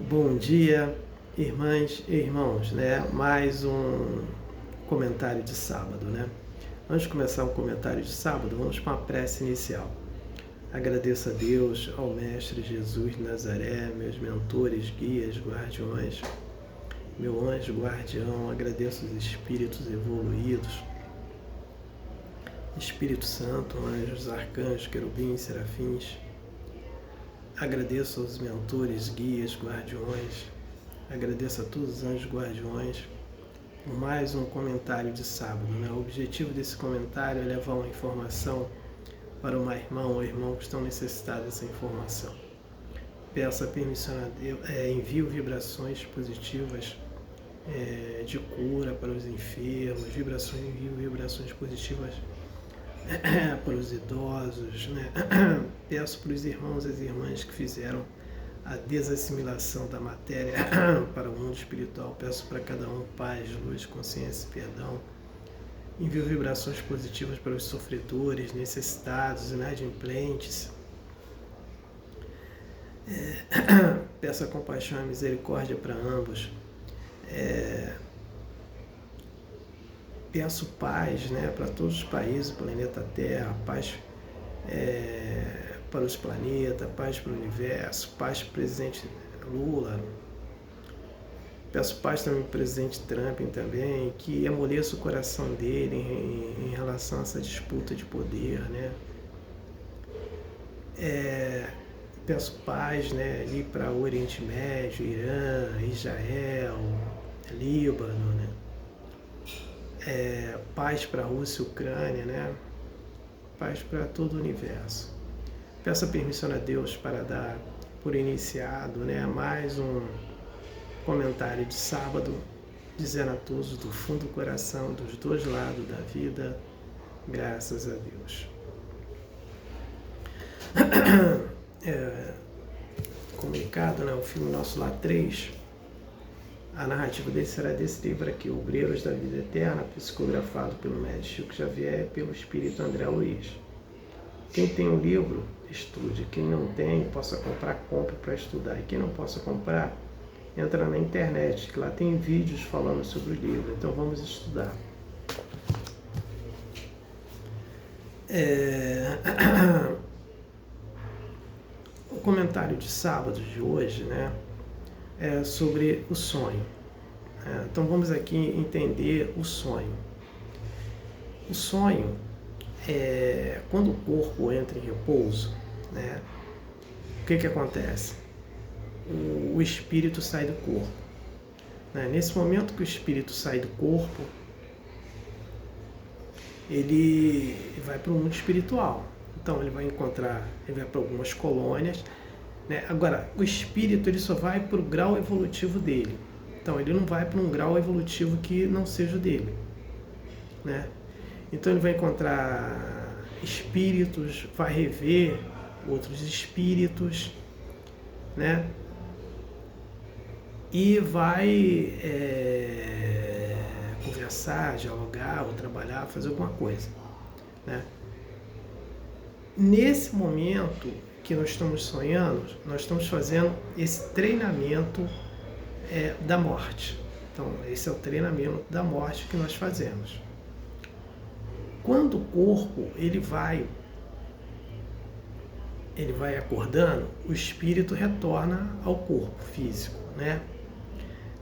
Bom dia, irmãs e irmãos, né? Mais um comentário de sábado, né? Antes de começar o comentário de sábado, vamos para uma prece inicial. Agradeço a Deus, ao Mestre Jesus de Nazaré, meus mentores, guias, guardiões, meu anjo guardião, agradeço os espíritos evoluídos, Espírito Santo, anjos, arcanjos, querubins, serafins. Agradeço aos mentores, guias, guardiões. Agradeço a todos os anjos guardiões por mais um comentário de sábado, né? O objetivo desse comentário é levar uma informação para uma irmã ou irmão que estão necessitados dessa informação. Peço a permissão a Deus, envio vibrações positivas de cura para os enfermos, envio vibrações positivas para os idosos, né? Peço para os irmãos e as irmãs que fizeram a desassimilação da matéria para o mundo espiritual. Peço para cada um paz, luz, consciência e perdão. Envio vibrações positivas para os sofredores, necessitados, inadimplentes. Peço a compaixão e a misericórdia para ambos. Peço paz, né, para todos os países do planeta Terra, paz para os planetas, paz para o universo, paz para o presidente Lula. Peço paz também para o presidente Trump também, que amoleça o coração dele em relação a essa disputa de poder, né? Peço paz, né, ali para o Oriente Médio, Irã, Israel, Líbano, né? Paz para a Rússia e Ucrânia, né? Paz para todo o universo. Peço a permissão a Deus para dar por iniciado, né, mais um comentário de sábado, dizendo a todos do fundo do coração, dos dois lados da vida, graças a Deus. Comunicado, né, o filme Nosso Lar 3, a narrativa dele será desse livro aqui, Obreiros da Vida Eterna, psicografado pelo médico Chico Xavier e pelo espírito André Luiz. Quem tem o livro, estude. Quem não tem, possa comprar, compre para estudar. E quem não possa comprar, entra na internet, que lá tem vídeos falando sobre o livro. Então vamos estudar. O comentário de sábado de hoje, né, é sobre o sonho. Então vamos aqui entender o sonho. O sonho é quando o corpo entra em repouso, né, o que acontece? O espírito sai do corpo, né? Nesse momento que o espírito sai do corpo, ele vai para o mundo espiritual. Então ele vai para algumas colônias, né? Agora, o espírito ele só vai para o grau evolutivo dele. Então ele não vai para um grau evolutivo que não seja o dele, né? Então ele vai encontrar espíritos, vai rever outros espíritos, né? E vai conversar, dialogar, ou trabalhar, fazer alguma coisa, né? Nesse momento que nós estamos sonhando, nós estamos fazendo esse treinamento da morte. Então, esse é o treinamento da morte que nós fazemos. Quando o corpo ele vai acordando, o espírito retorna ao corpo físico, né?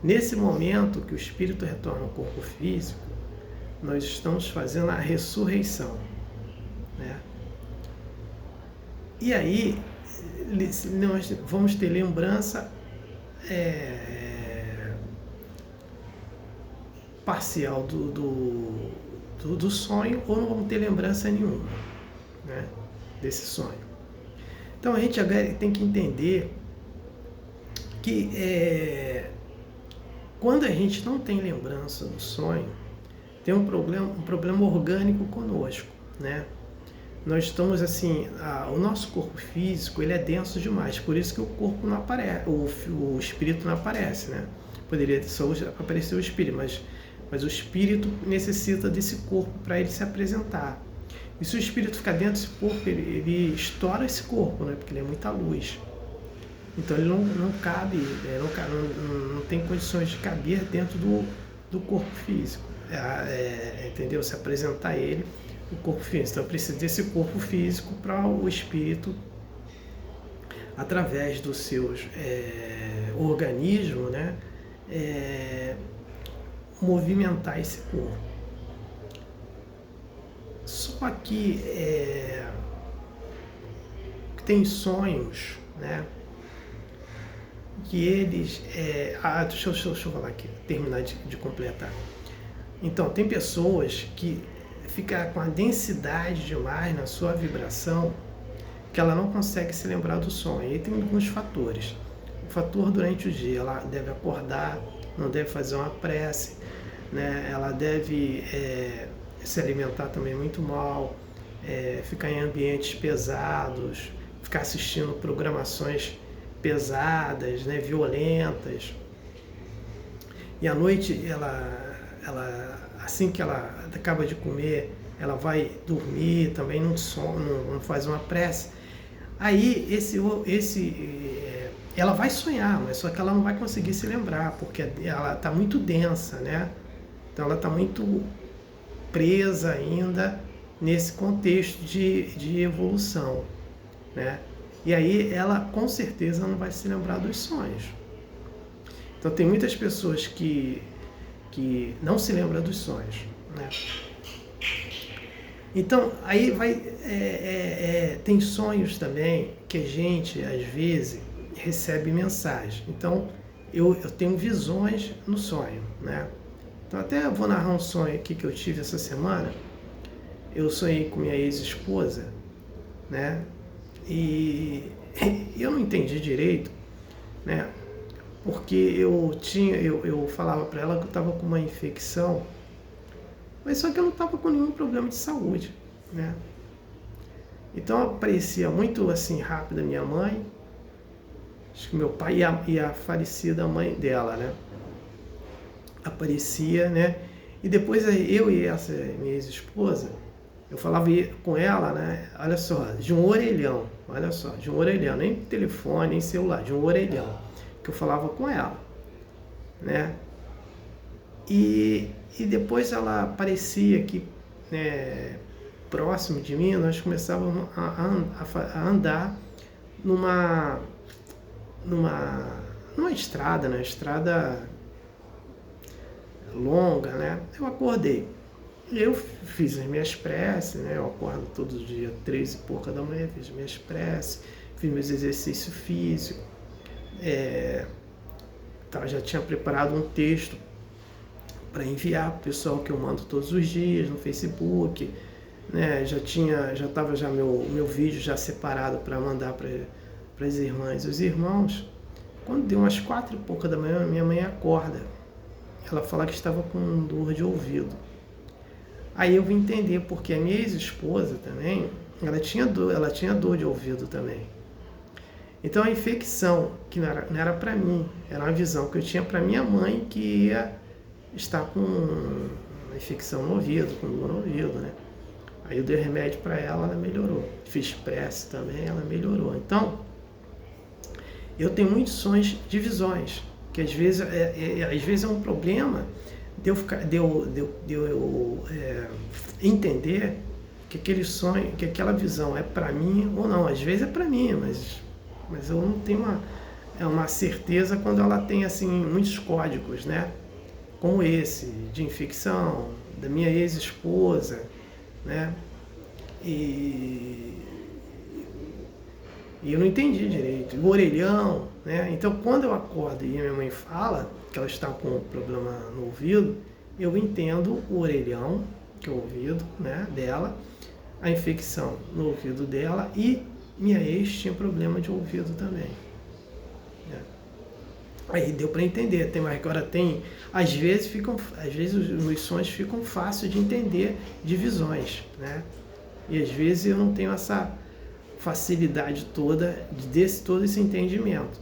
Nesse momento que o espírito retorna ao corpo físico, nós estamos fazendo a ressurreição, né? E aí nós vamos ter lembrança parcial do sonho, ou não vamos ter lembrança nenhuma, né, desse sonho. Então a gente agora tem que entender que quando a gente não tem lembrança do sonho, tem um problema orgânico conosco, né? Nós estamos assim, o nosso corpo físico ele é denso demais, por isso que o corpo não aparece, o espírito não aparece, né? Poderia só aparecer o espírito, mas o espírito necessita desse corpo para ele se apresentar. E se o espírito ficar dentro desse corpo, ele estoura esse corpo, né? Porque ele é muita luz. Então ele não cabe, não tem condições de caber dentro do corpo físico, entendeu? Se apresentar a ele o corpo físico. Então precisa desse corpo físico para o espírito, através dos seus organismos, né, movimentar esse corpo. Só que tem sonhos, né, que eles... deixa eu falar aqui, terminar de completar. Então, tem pessoas que ficam com a densidade demais na sua vibração, que ela não consegue se lembrar do sonho. E aí tem alguns fatores. O fator durante o dia, ela deve acordar, não deve fazer uma prece, né? Ela deve se alimentar também muito mal, ficar em ambientes pesados, ficar assistindo programações pesadas, né, violentas. E à noite, ela, assim que ela acaba de comer, ela vai dormir, também não faz uma prece. Aí ela vai sonhar, mas só que ela não vai conseguir se lembrar, porque ela está muito densa, né? Então ela está muito presa ainda nesse contexto de evolução, né? E aí ela com certeza não vai se lembrar dos sonhos. Então tem muitas pessoas que não se lembram dos sonhos, né? Então aí tem sonhos também que a gente às vezes recebe mensagem. Então eu tenho visões no sonho, né? Então até vou narrar um sonho aqui que eu tive essa semana. Eu sonhei com minha ex-esposa, né? E eu não entendi direito, né? Porque eu falava para ela que eu estava com uma infecção, mas só que eu não estava com nenhum problema de saúde, né? Então aparecia muito assim rápido a minha mãe, acho que meu pai e a falecida mãe dela, né? Aparecia, né? E depois eu e essa minha ex-esposa, eu falava com ela, né? Olha só, de um orelhão, olha só, de um orelhão, nem telefone, nem celular, de um orelhão, que eu falava com ela, né? E depois ela aparecia aqui, né, próximo de mim. Nós começávamos a andar numa estrada, né? Estrada longa, né? Eu acordei. Eu fiz as minhas preces, né? Eu acordo todo dia, 3 e pouca da manhã, fiz minhas preces, fiz meus exercícios físicos. Já tinha preparado um texto para enviar para o pessoal que eu mando todos os dias no Facebook, né? Já estava meu vídeo já separado para mandar para as irmãs e os irmãos. Quando deu umas 4 e pouca da manhã, minha mãe acorda. Ela fala que estava com dor de ouvido. Aí eu vim entender porque a minha ex-esposa também, ela tinha dor de ouvido também. Então a infecção, que não era para mim, era uma visão que eu tinha para minha mãe, que ia estar com uma infecção no ouvido, com dor no ouvido, né? Aí eu dei remédio para ela, ela melhorou. Fiz prece também, ela melhorou. Então, eu tenho muitos sonhos de visões, que às vezes é um problema de eu entender que aquele sonho, que aquela visão é para mim ou não. Às vezes é para mim, mas eu não tenho uma certeza quando ela tem assim muitos códigos, né? Como esse, de infecção, da minha ex-esposa, né? E eu não entendi direito. O orelhão, né? Então quando eu acordo e minha mãe fala que ela está com um problema no ouvido, eu entendo o orelhão, que é o ouvido, né, dela, a infecção no ouvido dela, e minha ex tinha problema de ouvido também. Aí deu para entender. Às vezes os meus sonhos ficam fáceis de entender de visões, né? E às vezes eu não tenho essa facilidade toda todo esse entendimento,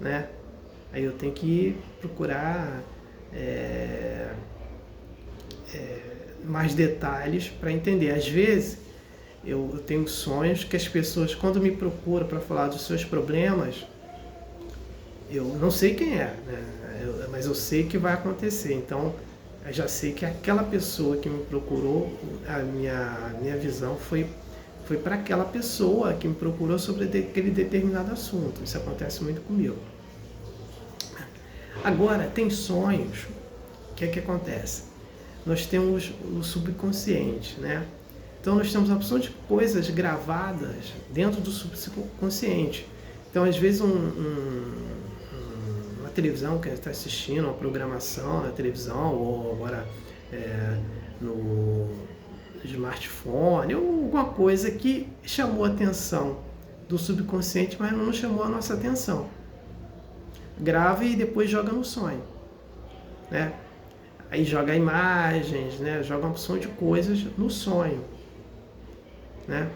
né? Aí eu tenho que procurar mais detalhes para entender. Às vezes eu tenho sonhos que as pessoas, quando me procuram para falar dos seus problemas, eu não sei quem é, né? Mas eu sei que vai acontecer. Então, eu já sei que aquela pessoa que me procurou, a minha visão foi para aquela pessoa que me procurou sobre aquele determinado assunto. Isso acontece muito comigo. Agora, tem sonhos. O que é que acontece? Nós temos o subconsciente, né? Então, nós temos a opção de coisas gravadas dentro do subconsciente. Então, às vezes, uma televisão que a gente está assistindo, uma programação na televisão, ou agora no smartphone, ou alguma coisa que chamou a atenção do subconsciente, mas não chamou a nossa atenção. Grava e depois joga no sonho, né? Aí joga imagens, né? Joga uma opção de coisas no sonho, né?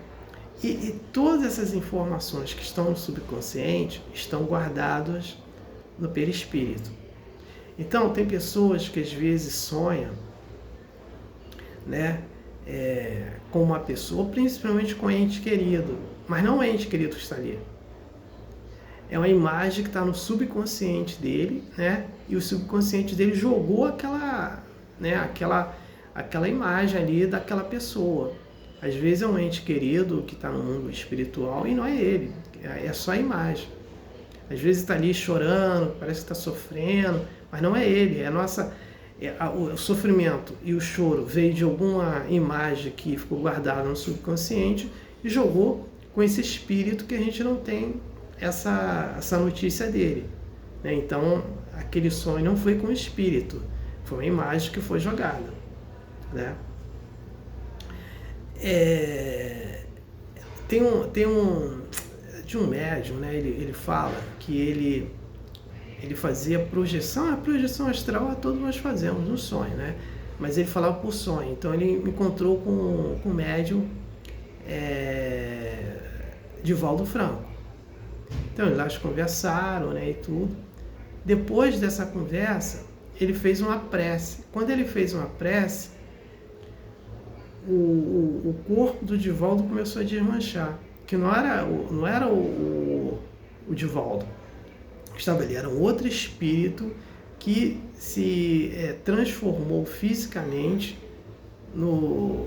E todas essas informações que estão no subconsciente estão guardadas no perispírito. Então, tem pessoas que às vezes sonham, né? Com uma pessoa, principalmente com um ente querido, mas não o ente querido que está ali. É uma imagem que está no subconsciente dele, né? E o subconsciente dele jogou aquela imagem ali daquela pessoa. Às vezes é um ente querido que está no mundo espiritual e não é ele, é só a imagem. Às vezes está ali chorando, parece que está sofrendo, mas não é ele, o sofrimento e o choro veio de alguma imagem que ficou guardada no subconsciente e jogou com esse espírito que a gente não tem essa notícia dele, né? Então, aquele sonho não foi com o espírito, foi uma imagem que foi jogada, né? De um médium, né? Ele fala que ele fazia projeção, a projeção astral todos nós fazemos no sonho, né? Mas ele falava por sonho. Então ele me encontrou com o médium Divaldo Franco. Então eles conversaram, né, e tudo. Depois dessa conversa, ele fez uma prece. Quando ele fez uma prece, o corpo do Divaldo começou a desmanchar. Que não era o Divaldo que estava ali, era um outro espírito que se transformou fisicamente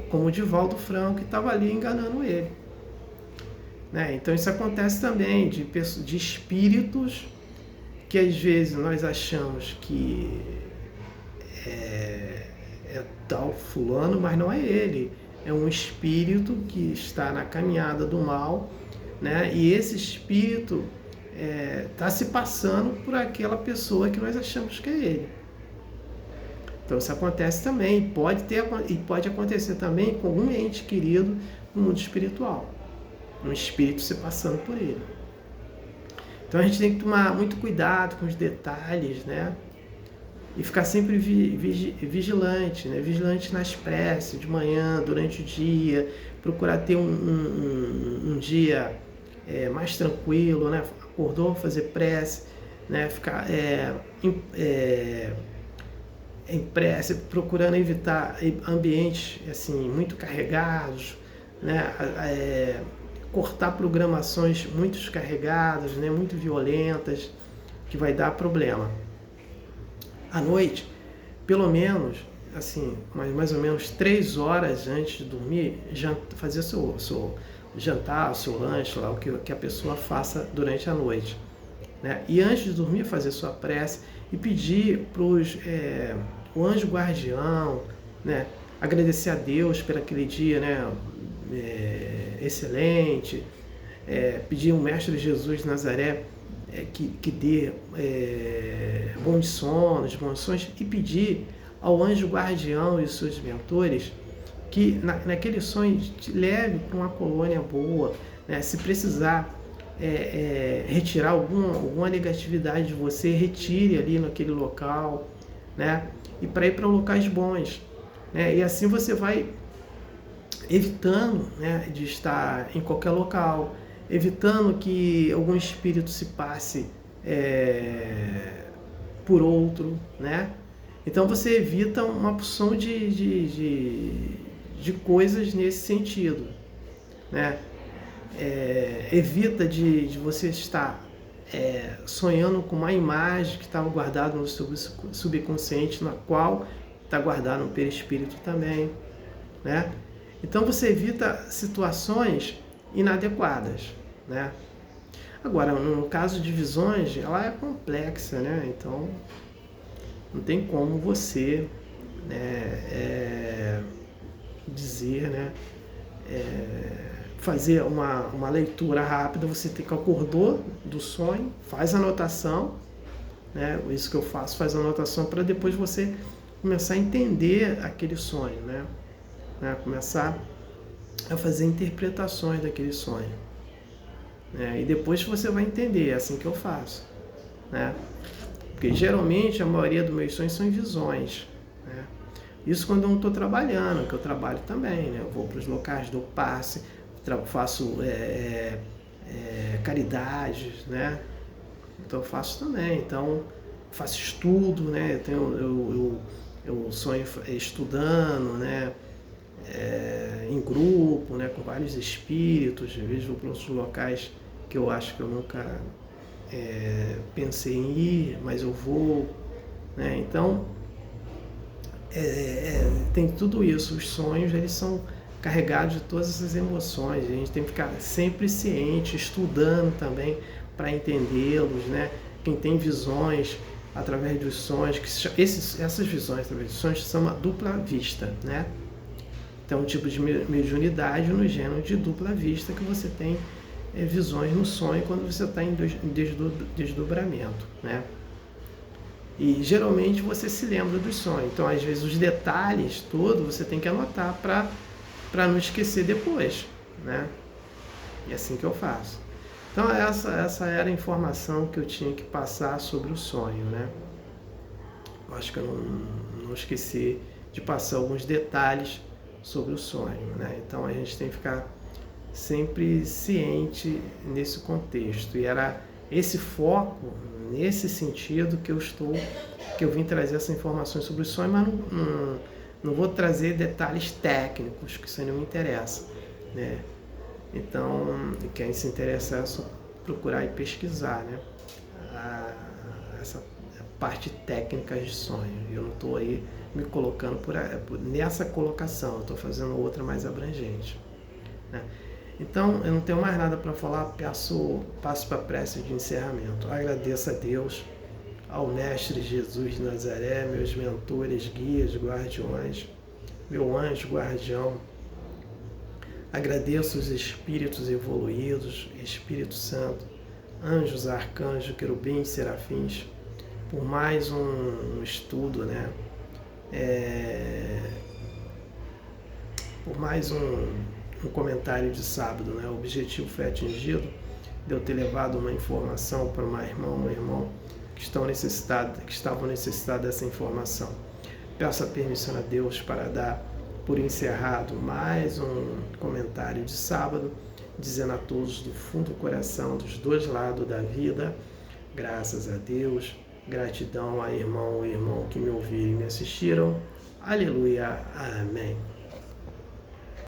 como o Divaldo Franco, que estava ali enganando ele, né? Então isso acontece também de espíritos que às vezes nós achamos que é tal fulano, mas não é ele. É um espírito que está na caminhada do mal, né? E esse espírito está se passando por aquela pessoa que nós achamos que é ele. Então isso acontece também, pode acontecer também com algum ente querido no mundo espiritual, um espírito se passando por ele. Então a gente tem que tomar muito cuidado com os detalhes, né? E ficar sempre vigilante, né? Vigilante nas preces, de manhã, durante o dia, procurar ter um dia mais tranquilo, né? Acordou, fazer prece, né? Ficar em prece, procurando evitar ambientes assim, muito carregados, né? Cortar programações muito carregadas, né? Muito violentas, que vai dar problema. À noite, pelo menos, assim, mais ou menos 3 horas antes de dormir, fazer seu jantar, o seu lanche, lá, o que a pessoa faça durante a noite, né? E antes de dormir, fazer sua prece e pedir para o anjo guardião, né? Agradecer a Deus por aquele dia, né? Excelente, pedir ao Mestre Jesus de Nazaré que dê bons sonos, bons sonhos, e pedir ao anjo guardião e os seus mentores que naquele sonho te leve para uma colônia boa, né? Se precisar retirar alguma negatividade de você, retire ali naquele local, né? E para ir para locais bons, né? E assim você vai evitando, né, de estar em qualquer local, evitando que algum espírito se passe por outro, né? Então você evita uma porção de coisas nesse sentido, né? Evita de você estar sonhando com uma imagem que estava guardada no subconsciente, na qual está guardado no perispírito também, né? Então você evita situações inadequadas, né? Agora, no caso de visões, ela é complexa, né? Então não tem como você, né, dizer, né, fazer uma leitura rápida. Você tem que acordou do sonho, faz a anotação, né? Isso que eu faço, faz a anotação para depois você começar a entender aquele sonho, né? Começar a fazer interpretações daquele sonho, né? E depois você vai entender, é assim que eu faço, né? Porque geralmente a maioria dos meus sonhos são em visões, né? Isso quando eu não estou trabalhando, que eu trabalho também, né? Eu vou para os locais, dou passe, faço caridades, né? Então eu faço também, então faço estudo, né? Eu sonho estudando, né? Em grupo, né? Com vários espíritos. Às vezes vou para outros locais que eu acho que eu nunca pensei em ir, mas eu vou, né? Então tem tudo isso. Os sonhos, eles são carregados de todas essas emoções. A gente tem que ficar sempre ciente, estudando também para entendê-los, né? Quem tem visões através dos sonhos, essas visões através dos sonhos são uma dupla vista, né? Então, um tipo de mediunidade no gênero de dupla vista, que você tem visões no sonho quando você está em desdobramento, né? E geralmente você se lembra dos sonhos. Então, às vezes, os detalhes todos você tem que anotar para não esquecer depois, né? E é assim que eu faço. Então, essa era a informação que eu tinha que passar sobre o sonho, né? Eu acho que eu não esqueci de passar alguns detalhes sobre o sonho, né? Então, a gente tem que ficar sempre ciente nesse contexto. E era esse foco, nesse sentido, que eu vim trazer essas informações sobre o sonho, mas não vou trazer detalhes técnicos, que isso não me interessa, né? Então, quem se interessa é só procurar e pesquisar, né? Essa parte técnica de sonho. Eu não estou aí me colocando nessa colocação, eu estou fazendo outra mais abrangente, né? Então, eu não tenho mais nada para falar, passo para a prece de encerramento. Agradeço a Deus, ao Mestre Jesus de Nazaré, meus mentores, guias, guardiões, meu anjo guardião. Agradeço os espíritos evoluídos, Espírito Santo, anjos, arcanjos, querubins, serafins, por mais um estudo, né? Por mais um comentário de sábado, né? O objetivo foi atingido, de eu ter levado uma informação para um irmão que estavam necessitados dessa informação. Peço a permissão a Deus para dar por encerrado mais um comentário de sábado, dizendo a todos do fundo do coração, dos dois lados da vida, graças a Deus, gratidão a irmão e irmão que me ouviram e me assistiram. Aleluia, amém.